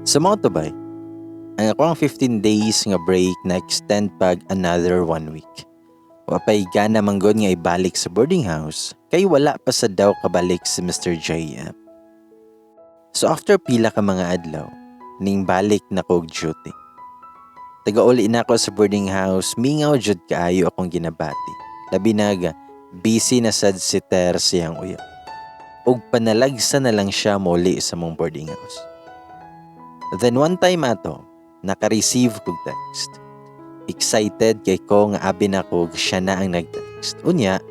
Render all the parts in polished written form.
Sa mga tubay, ang akong 15 days nga break na extend pag another 1 week. Wapay gana manggod nga ibalik sa boarding house kay wala pa sa daw kabalik si Mr. JM. So after pila ka mga adlaw, ning balik na ko og duty. Taga-uli na ako sa boarding house, mingaw jud kaayo akong ginabati. Labi naga, busy na sad si Ter siyang uya. Ug panalagsa na lang siya muli sa mong boarding house. Then one time ato, naka-receive kog text. Excited kay ko nga abi na ko siya na ang nag-text. Unya,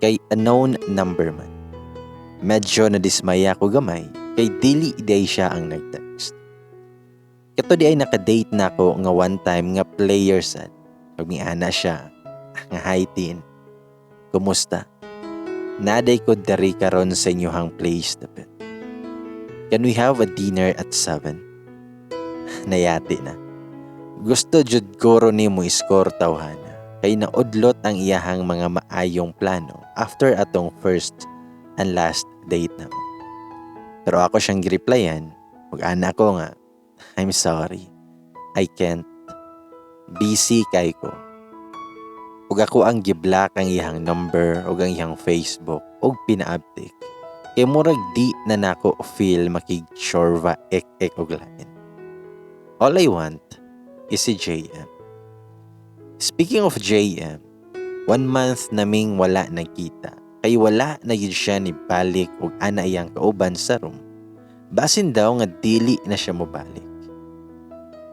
kay unknown number man. Medyo nadismaya ko gamay, kay dili day siya ang nag-text. Kato di ay naka-date na ko nga one time nga player sad. Pag miana siya, nga hi teen. Kumusta? Naday ko dari karon sa inyohang place dapat. Can we have a dinner at 7? Nayati na. Gusto jud goro ni mo iskor tawhana. Kay naudlot ang iyahang mga maayong plano after atong first and last date na mo. Pero ako siyang gireplyan, mag-ana ko nga, I'm sorry. I can't. Busy kay ko. Ug ako ang giblock ang iyang number ug ang iyang Facebook ug pina-update. Kay murag di na nako feel makig-chorva ek og lain. All I want is si JM. Speaking of JM, 1 month naming wala nagkita. Kay wala na yun siya ni balik ug ana iyang kauban sa room. Basin daw nga dili na siya mobalik.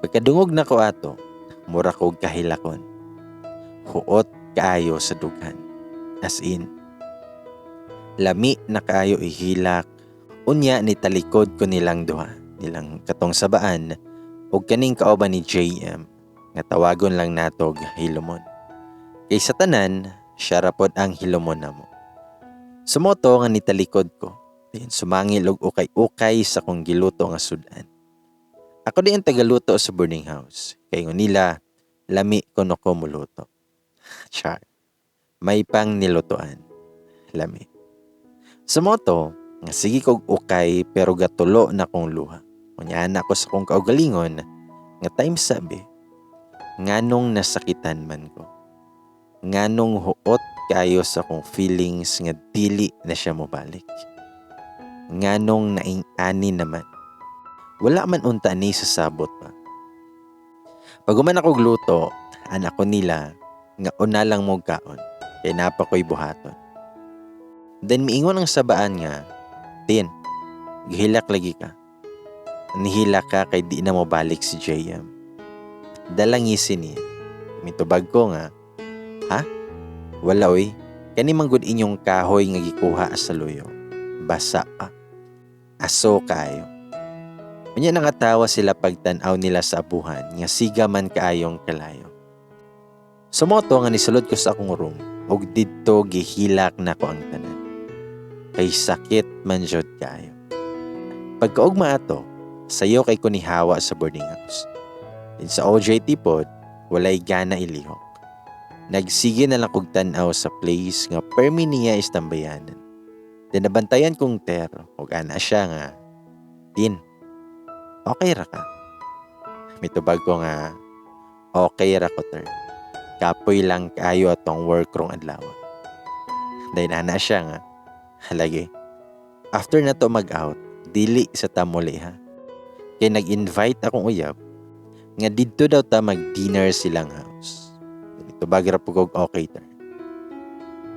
Pagkadungog na ko ato, mura kog kahilakon. Huot kaayo sa dughan. As in, lami na kaayo ihilak. Unya ni talikod ko nilang duha. Nilang katong sabaan ug kaning kauban ni JM nga tawagon lang natog hilomon. Kay sa tanan, siya rapod ang hilomon namo. Sumoto nga nitalikod ko. Then sumangil og ukay-ukay sa kong giluto nga sudan. Ako di ang tagaluto sa boarding house. Kay nila, lami ko no ko muluto. Char. May pang nilutoan. Lami. Sumoto, nga sige kog ukay pero gatulo na kong luha. Kunyaan ako sa kong kaugalingon, nga time sabi, nganong nasakitan man ko. Nganong huot kayo sa kong feelings nga dili na siya mobalik. Nganong naing-ani naman. Wala man unta ni sa sabot pa. Pag uman akong luto, anak ko nila, nga una lang mo kaon, kay napa ko'y buhaton. Then miingon ang sabaan nga, Tin, gihilak lagi ka. Nihilak ka kay di na mo balik si JM. Dalangisin niya. Mitubag ko nga, ha? Wala oy, kani manggod inyong kahoy nga gikuha sa luyo. Basa pa. Aso kayo. Unya nangatawa sila pagtanaw nila sa abuhan nga siga man kaayong kalayo. Sumoto nga nisulod ko sa akong room ug didto gihilak na ko ang tanan. Kay sakit man jud kayo. Pagkaugma ato, sayo kay ko nihawa sa boarding house. Din sa OJT pod, walay gana ilihok. Nagsige na lang kog tan-aw sa place nga permi niya istambayanan. Then nabantayan kong Ter ug ana siya nga, Tin, okay ra ka? Mitubag ko nga, okay ra ko Ter. Kapoy lang kayo atong work rong adlaw. Dahil ana siya nga, halagi. After na to mag-out, dili sa tamuli ha. Kaya nag-invite akong uyab, nga dito daw ta mag-dinner silang house. Mitubag ra po kog okay Ter.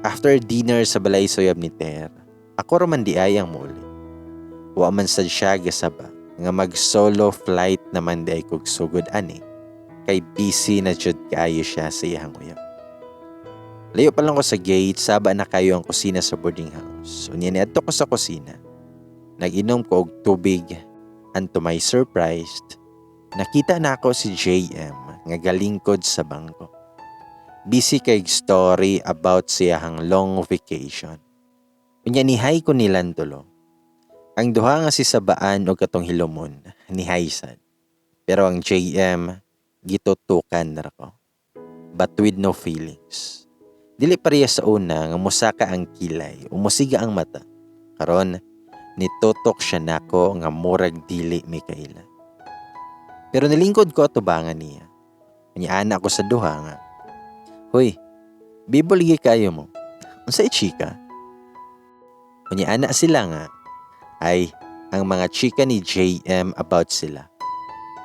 After dinner sa balay soyab ni Ter, ako raman di ayang muli. Wa man sad siya gasaba nga mag-solo flight naman di ay kog sugod ani. Kay busy na jud kaayo siya sa iyang uyab. Layo pa lang ko sa gate, saba na kayo ang kusina sa boarding house. Unya ni adto ko sa kusina. Nag-inom ko og tubig, and to my surprise, nakita na ako si JM nga galingkod sa bangko. Busy kay story about siyahang long vacation. Unya nihay ko nilang tulo. Ang duha nga si sabaan o katong hilomon, nihay sad. Pero ang JM, gitutukan na ko. But with no feelings. Dili pareha sa una nga musaka ang kilay, umusiga ang mata. Karon, nitutok siya nako nga murag dili Mikaela. Pero nilingkod ko atubangan niya. Unya ko sa duha nga, "Hoy, biboligi kayo mo. Unsay chika?" Unya sila nga, ay ang mga chika ni JM about sila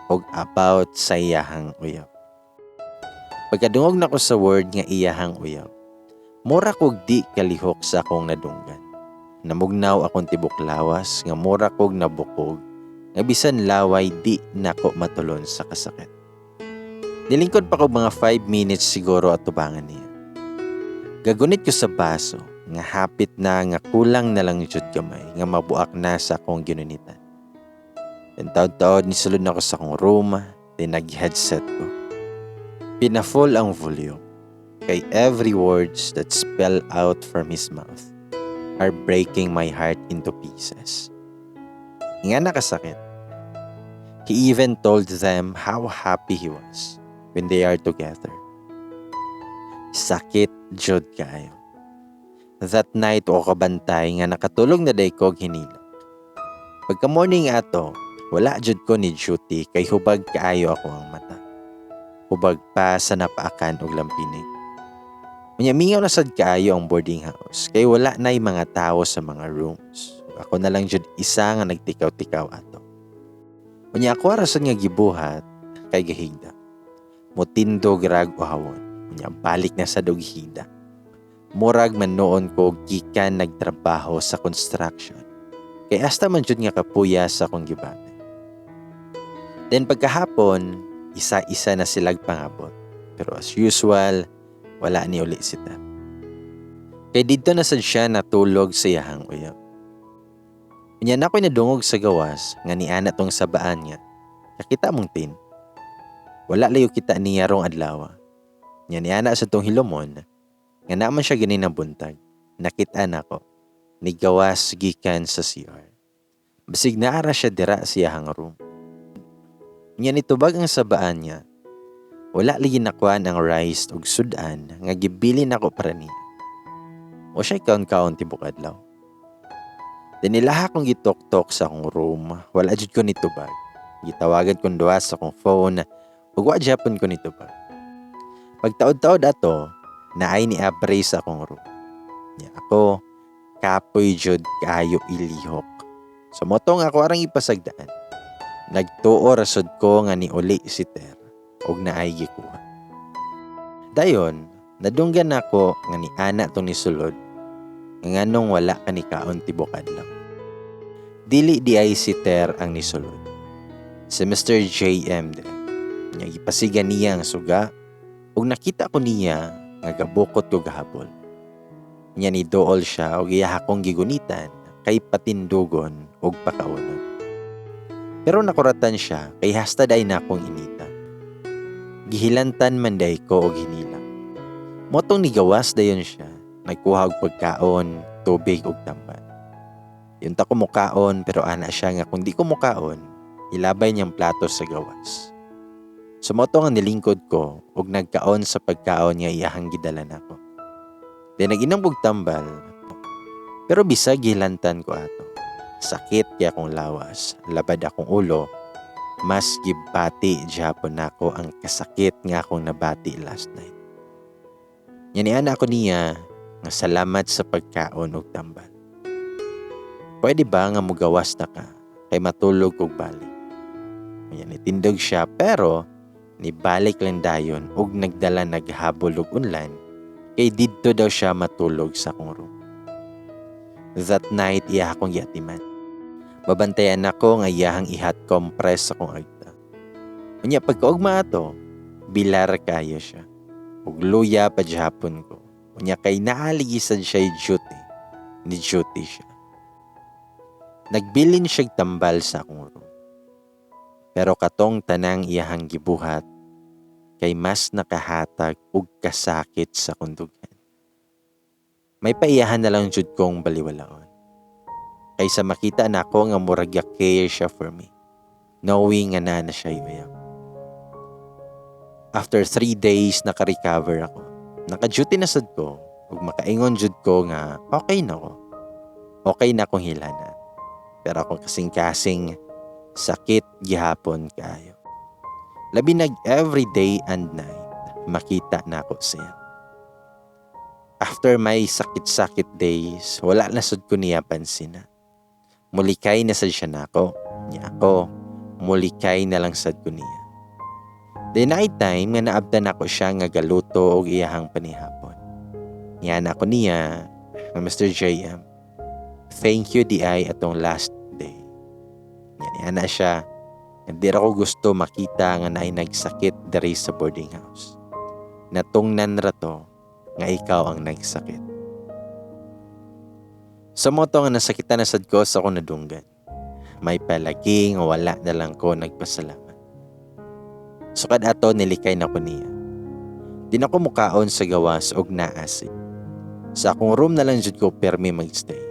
o about sa iyahang uyab. Pagkadungog na ko sa word nga iyahang uyab, mura kog di kalihok sa akong nadunggan. Namugnaw akong tibok lawas nga mura kog nabukog nga bisan laway di nako matulon sa kasakit. Nilingkod pa ko mga 5 minutes siguro at tubangan niya. Gagunit ko sa baso nga hapit na nga kulang na lang jud gamay nga mabuak na sa akong ginunitan. And taod-taod nisulod na ko sa akong room, then nag-headset ko. Pina-full ang volume, kay every words that spell out from his mouth are breaking my heart into pieces. Nga nakasakit. He even told them how happy he was when they are together. Sakit jud kaayo. That night o kabantay nga nakatulog na day ko hinila. Pagka morning ato, wala jud ko ni duty kay hubag kaayo ako ang mata. Hubag pa sa napaakan og lampinig. Mingaw na sad kaayo ang boarding house kay wala na'y mga tao sa mga rooms. Ako na lang jud isa nga nagtikaw-tikaw ato. Unya ako rason nga gibuhat kay gahigda. Mutindog rag o hawon. Unya balik na sa dughida. Murag man noon ko gikan nagtrabaho sa construction. Kay hasta man jud nga kapuya sa akong gibati. Then pagkahapon, isa-isa na silag pangabot. Pero as usual, wala ni uli si Tab. Kay dito na sad siya natulog sa iyahang uyab. Unya na ako'y nadungog sa gawas nga ni ana tong sabaan niya. Kakita mong tin. Wala layo kita niya rong adlaw. Nya ni ana sa tong hilomon nga naman siya gani ng buntag. Nakita na ko. Ni gawas gikan sa CR. Basig naara siya dira sa iyahang room. Nya nitubag ang sabaan niya. Wala lagi nakuan ang rice ug sudan nga gibili nako para niya. O siya'y kaon-kaon tibok adlaw. Dinilaha kong gitok-tok sa akong room, wala jud ko nitubag. Gitawagan kong duha sa akong phone, ug wa gyapon ko nitubag. Pagtaod-taod ato, naay ni Abre sa akong room. Nya ako, kapoy jud kaayo ilihok. So motong ako arang ipasagdaan. Nagtuo rasod ko nga ni uli si Ter, ug naay gikuha. Dayon, nadunggan ako nga ni ana tong nisulod, nga nganong wala ka ni kaon tibok adlaw. Dili di ay si Ter ang nisulod. Si Mr. JM din. Nya ipasigan niya ang suga, ug nakita ko niya nga gabukot ko gahapon. Nya ni dool siya ug iya akong gigunitan kay patindugon ug pakaunon. Pero nakuratan siya kay hasta day na akong inita. Gihilantan man day ko og hinila. Motong nigawas dayon siya, nagkuha og pagkaon, tubig ug tambal. Yun ta ko mukaon pero ana siya nga kung di ko mukaon, ilabay niyang plato sa gawas. Sumotong ang nilingkod ko ug nagkaon sa pagkaon nga iyahang gidala nako. Then nag-inom og tambal. Pero bisag gihilantan ko ato. Sakit kaya akong lawas, labad akong ulo, mas gibati gyapon nako ang kasakit nga akong nabati last night. Yaniana ako niya nga salamat sa pagkaon ug tambal. Pwede ba nga mugawas na ka kay matulog ug balik? Ayan, itindog siya pero nibalik lang dayon ug nagdala naghabol og unlan kay didto daw siya matulog sa akong room. That night iya akong yatiman. Babantayan ako nga iyahang ihat compress akong agta. Unya pagkaugma ato, bilar kayo siya. Ug luya pa gyapon ko. Unya kay naaligisan siya duty. Ni duty siya. Nagbilin siya tambal sa akong room. Pero katong tanang iyahang gibuhat, kay mas nakahatag ug kasakit sa kundugan. May paiyahan na lang jud kong baliwalaon. Kaysa makita na ako nga murag care siya for me, knowing nga na siya uyab. After 3 days naka-recover ako. Naka-duty na sad ko ug makaingon jud ko nga okay na ko. Okay na akong hilana. Pero akong kasing-kasing sakit gihapon kaayo. Labi nag every day and night, makita na ako siya. After may sakit-sakit days, wala na sad ko niya pansin na. Mulikay na sad siya nako. Niya ako, mulikay na lang sad ko niya. The night time nga naabdan ako siya nga galuto og iyahang panihapon. Yan ako niya, Mr. JM. Thank you di ay atong last day. Yan na siya. Hindi ako gusto makita nga naay nagsakit diri sa boarding house. Natungnan ra to nga ikaw ang nagsakit. Sa moto nga nasakitan na sad ko sa akong nadunggan. May palagi nga wala na lang ko nagpasalamat. Sukad ato nilikay na ko niya. Di na ko mukaon sa gawas og naasi. Sa akong room na lang jud ko permi magstay.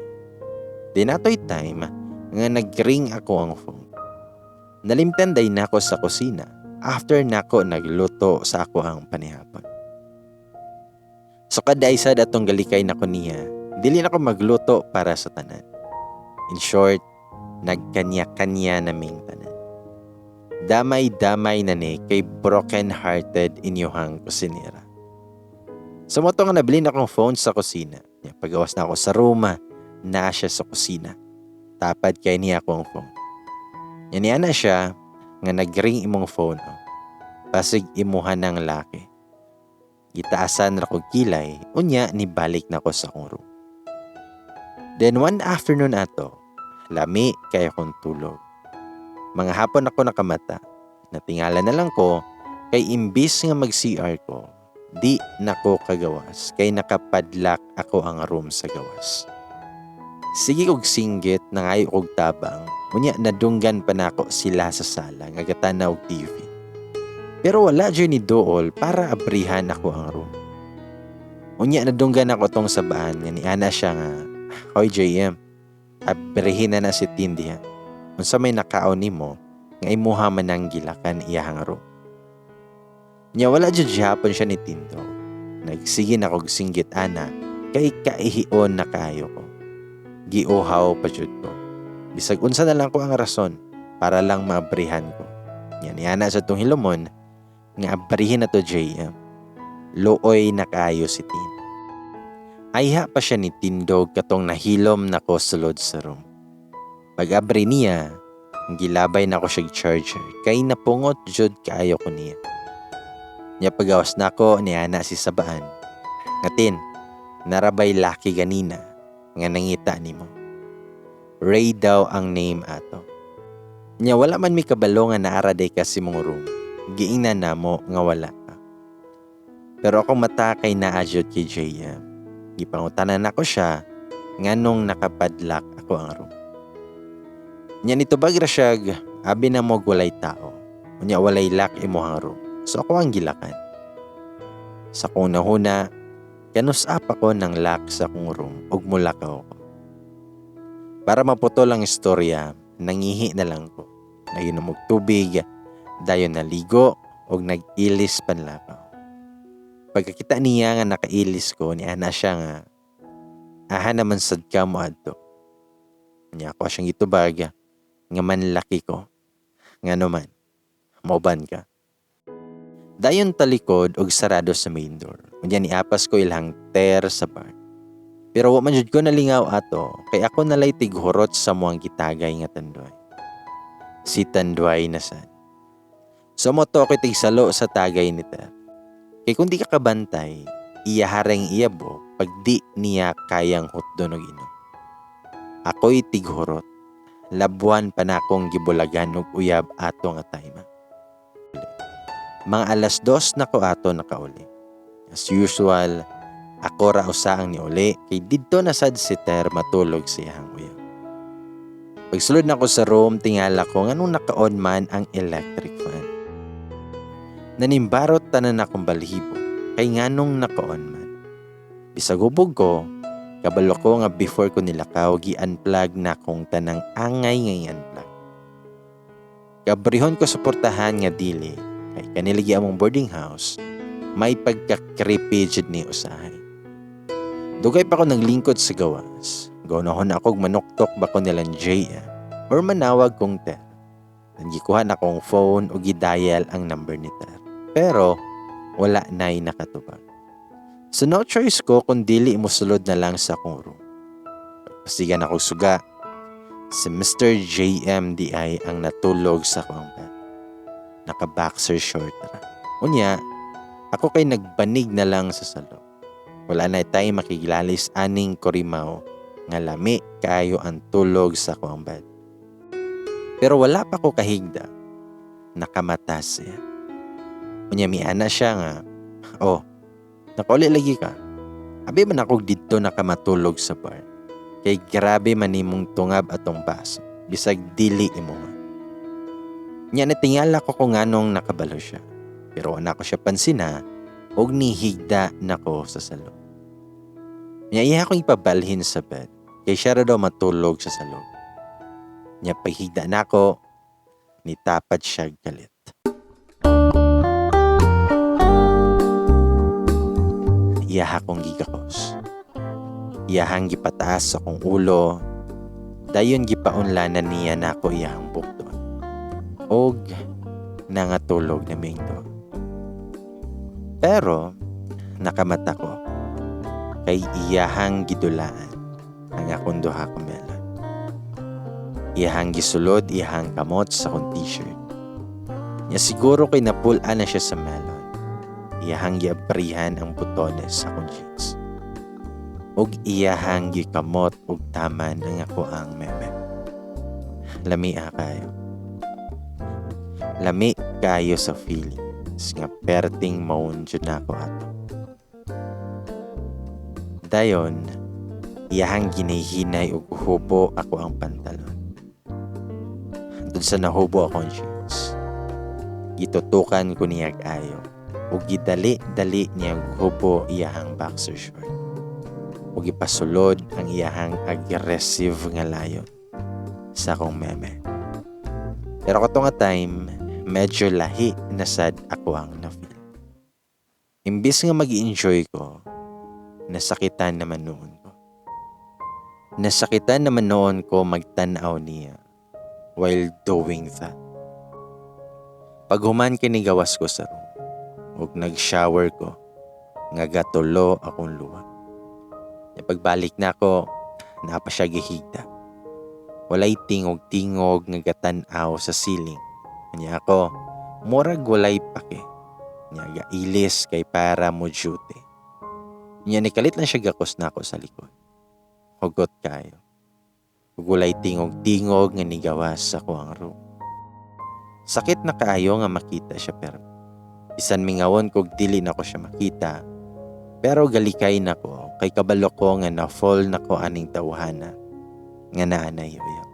Di natoy time nga nagring ako ang phone. Nalimtanday na ako sa kusina after nako nagluto sa ako ang panihapon. Sukad ay sad atong galikay na ko niya, dili na ko magluto para sa tanan. In short, nagkanya-kanya naming tanan. Damay-damay na ni kay broken-hearted inyuhang kusinera. Sa moto nga nabilin akong phone sa kusina. Pagawas na ako sa room, na siya sa kusina. Tapad kay niya akong phone. Yan na siya nga nagring imong phone. Pasig imuhan ng laki. Gitaasan ra kog kilay, unya ni balik na ko sa akong room. Then one afternoon ato, lami kay akong tulog. Mga hapon ako nakamata. Natingala na lang ko kay imbis nga mag-CR ko, di nako kagawas kay nakapadlak ako ang room sa gawas. Sige kog singgit na ngayo kog tabang, unya nadunggan pa nako sila sa sala nga gatanaw og TV. Pero wala dyan ni Dool para abrihan ako ang room. Unya nadunggan ako tong sabaan nga ni ana siya nga, "Hoy JM, abrihin na si Tindy ha. Unsa may nakaon nimo nga imuha man ang gilakan iyahang room." Nya wala jud hapon siya ni Tindo. Nagsige na kog singgit ana kay kaihion na kaayo ko. Giuhaw pa jud ko. Bisag unsa na lang ko ang rason para lang maabrihan ko. Yan sa tong hilomon nga abrihin na to JM. Looy na kaayo si Tin. Ayha pa siya ni Tindog katong nahilom na ko sulod sa room. Pag-abri niya, gilabay na ko siya charger kay napungot jud kaayo ko niya. Nya pagawas na ko niya na si Sabaan. Ngatin, narabay laki ganina nga nangita nimo. Ray daw ang name ato. Nya wala man mi kabalo nga naaraday ka si mong room. Giingnan namo nga wala ka. Pero akong mata kay naajud kay JM. Gipangutanan ako siya nganong nakapadlak ako ang room. Nya nitubag ra siya, abi na mo walay tao. Unya walay lock imuhang room. So ako ang gilakan. Sa kong nahuna, kanus-up ako ng lock sa kong room ug mulakaw ko. Para maputol ang istorya, nangihi na lang ko. Naginom og tubig, dayon naligo ug nag-ilis panlakaw. Pagkakita niya nga nakailis ko, ni ana siya nga, "Aha naman sad ka mo adto." Nya ako siyang gitubag nga manlaki ko. Nga naman, mauban ka. Dayon talikod og sarado sa main door. Unya niapas ko ilhang ter sa bar. Pero wa man jud ko nalingaw ato, kay ako nalay tighurot sa muang gitagay nga tanduay. Si tanduay na sad. So mo to ko'y tigsalo sa tagay ni Ter. Kay kung di ka kabantay, iyaharang iyabo pag di niya kayang hutdon og inom. Ako'y tighurot. Labuan pa na akong gibulagan og uyab ato nga time. Mga alas 2 na ko ato nakauli. As usual, ako ra usa ang niuli kay didto na sad si Ter matulog sa iyang uyab. Pagsulod na ko sa room, tingala ko nganong naka-on man ang electric fan. Nanimbarot tanan akong balhibo kay nganong naka-on man. Bisag hubog ko, kabalo ko nga before ko nilakaw, gi-unplug na akong tanang angay nga i-unplug. Kabrihon ko suportahan nga dili, kay kaniligi among boarding house, may pagka-creepy jud ni usahay. Dugay pa ko naglingkod sa gawas. Gaunahon akog manuktok ba ko nilang JM or manawag kong Ter. Gikuha na akong phone o gidial ang number ni Ter. Pero wala na'y nakatubag. So no choice ko kung dili musulod na lang sa akong room. Pasigan ako suga. Si Mr. JMDI ang natulog sa akong bed. Naka-boxer short ra. Unya, ako kay nagbanig na lang sa salo. Wala na tayo makigilalis aning korimaw nga lami kaayo ang tulog sa akong bed. Pero wala pa ko kahigda. Nakamata siya. Unya miana siya nga, "Oh, nakauli lagi ka. Abi man ako dito nakamatulog sa bar. Kay grabe man imong tungab atong baso. Bisag dili imo nga." Nya natingala ko kung anong nakabalo siya. Pero wala ko siya pansina og nihigda nako sa salo. Nya iya akong ipabalhin sa bed. Kay siya ra daw matulog sa salog. Nya paghigda nako, nitapad siya galit. Iya akong gigakos. Iyahang gipataas sa kong ulo, dayon gipaunlanan niya nako iyahang bukton. Og nangatulog na mingdo. Pero nakamata ko kay iyahang gidulaan ang akong duha ka melon. Iyahang gisulod iyahang kamot sa kong t-shirt. Nya siguro kay napula na siya sa melon. Iyahang giabrihan ang butones sa akong jeans. Og iyahang gikamot og taman ang ako ang meme. Lami kayo. Lami kayo sa feelings nga perting maun jud nako ato. Dayon, iyahang ginihinay og hubo ako ang pantalon. Dun sa nahubo akong jeans, gitutukan ko niya kayo ug gidali-dali niyang hubo iyahang boxer short. Ug ipasulod ang iyahang aggressive nga layon sa akong meme. Pero kato nga time, medyo lahi na sad ako ang na-feel. Imbis nga mag-enjoy ko, nasakitan naman noon ko. Nasakitan naman noon ko magtanaw niya while doing that. Pag human kinigawas ko sa room, ug nag-shower ko, nga gatulo akong luha. Pagbalik na ako, napa siya gihigda. Walay tingog-tingog nga gatan-aw sa ceiling. Kanya ako, murag walay pake. Nya gailis kay para mo duty. Nya nikalit lang siya gakos na ako sa likod. Hugot kayo. Gulay tingog-tingog nga nigawas sa ko ang room. Sakit na kaayo nga makita siya pero bisan mingawon kog dili na ko siya makita. Pero galikay na ko kay kabalo ko nga na-fall na ko aning tawhana nga naanayoyo.